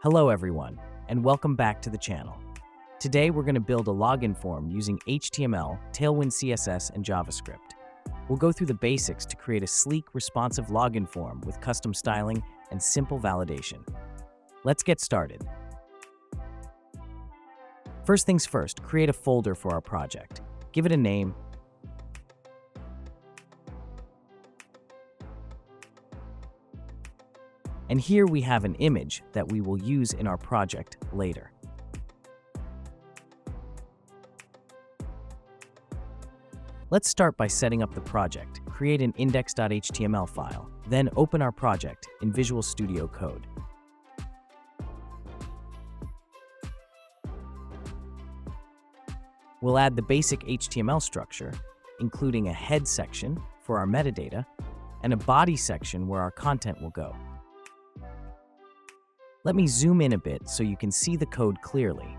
Hello everyone, and welcome back to the channel. Today we're going to build a login form using HTML, Tailwind CSS, and JavaScript. We'll go through the basics to create a sleek, responsive login form with custom styling and simple validation. Let's get started. First things first, create a folder for our project. Give it a name. And here we have an image that we will use in our project later. Let's start by setting up the project. Create an index.html file, then open our project in Visual Studio Code. We'll add the basic HTML structure, including a head section for our metadata and a body section where our content will go. Let me zoom in a bit so you can see the code clearly.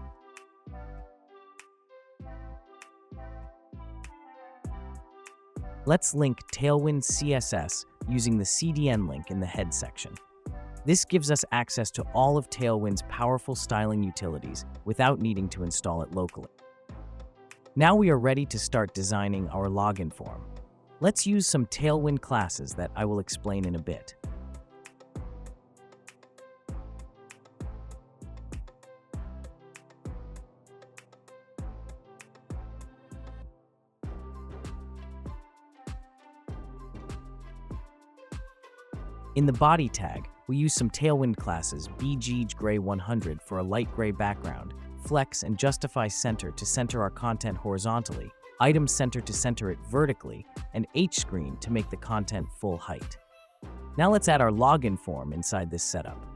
Let's link Tailwind CSS using the CDN link in the head section. This gives us access to all of Tailwind's powerful styling utilities without needing to install it locally. Now we are ready to start designing our login form. Let's use some Tailwind classes that I will explain in a bit. In the body tag, we use some Tailwind classes BG Gray 100 for a light gray background, Flex and Justify Center to center our content horizontally, Item Center to center it vertically, and HScreen to make the content full height. Now let's add our login form inside this setup.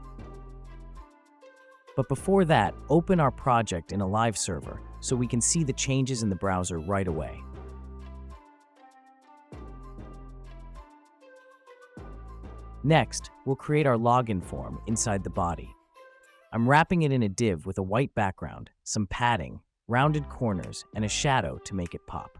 But before that, open our project in a live server so we can see the changes in the browser right away. Next, we'll create our login form inside the body. I'm wrapping it in a div with a white background, some padding, rounded corners, and a shadow to make it pop.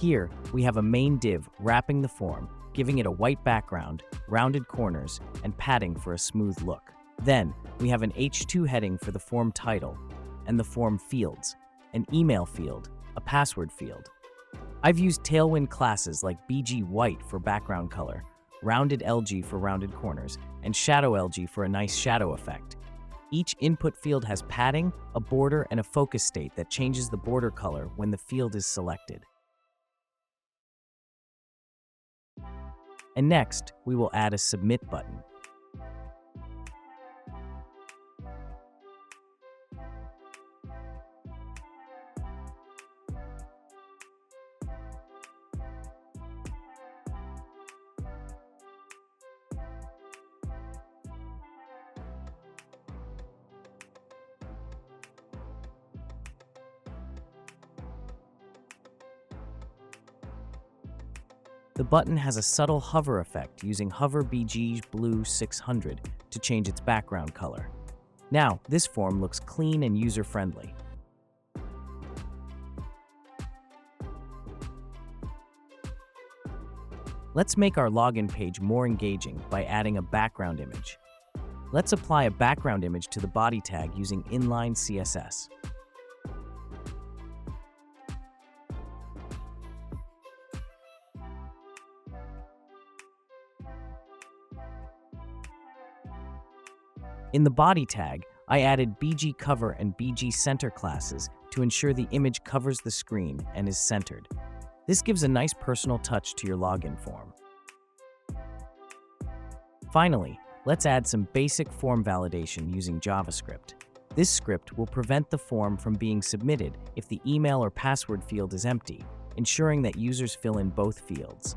Here, we have a main div wrapping the form, giving it a white background, rounded corners, and padding for a smooth look. Then, we have an H2 heading for the form title, and the form fields, an email field, a password field. I've used Tailwind classes like BG White for background color, Rounded LG for rounded corners, and Shadow LG for a nice shadow effect. Each input field has padding, a border, and a focus state that changes the border color when the field is selected. And next, we will add a submit button. The button has a subtle hover effect using Hover BG Blue 600 to change its background color. Now, this form looks clean and user-friendly. Let's make our login page more engaging by adding a background image. Let's apply a background image to the body tag using inline CSS. In the body tag, I added BG Cover and BG Center classes to ensure the image covers the screen and is centered. This gives a nice personal touch to your login form. Finally, let's add some basic form validation using JavaScript. This script will prevent the form from being submitted if the email or password field is empty, ensuring that users fill in both fields.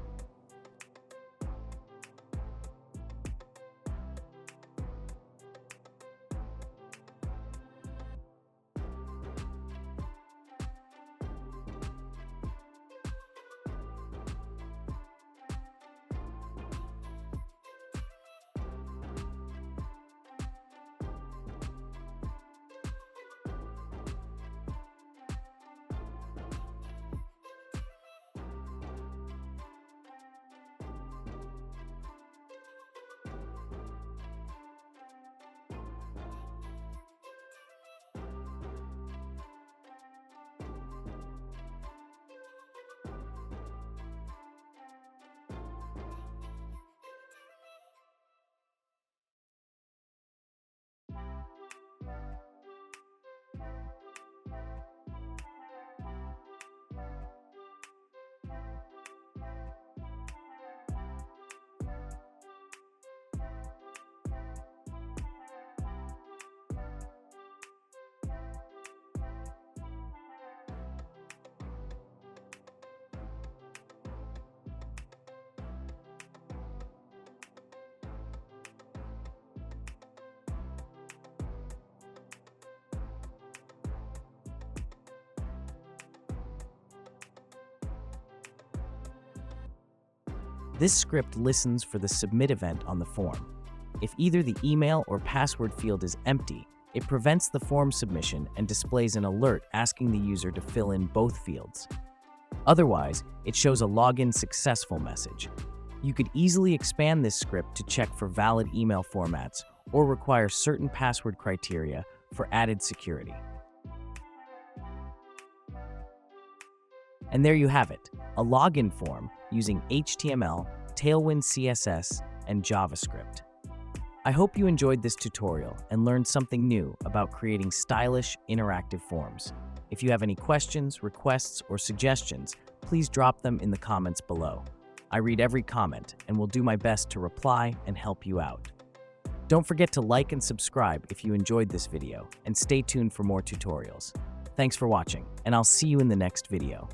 This script listens for the submit event on the form. If either the email or password field is empty, it prevents the form submission and displays an alert asking the user to fill in both fields. Otherwise, it shows a login successful message. You could easily expand this script to check for valid email formats or require certain password criteria for added security. And there you have it, a login form using HTML, Tailwind CSS, and JavaScript. I hope you enjoyed this tutorial and learned something new about creating stylish, interactive forms. If you have any questions, requests, or suggestions, please drop them in the comments below. I read every comment and will do my best to reply and help you out. Don't forget to like and subscribe if you enjoyed this video, and stay tuned for more tutorials. Thanks for watching, and I'll see you in the next video.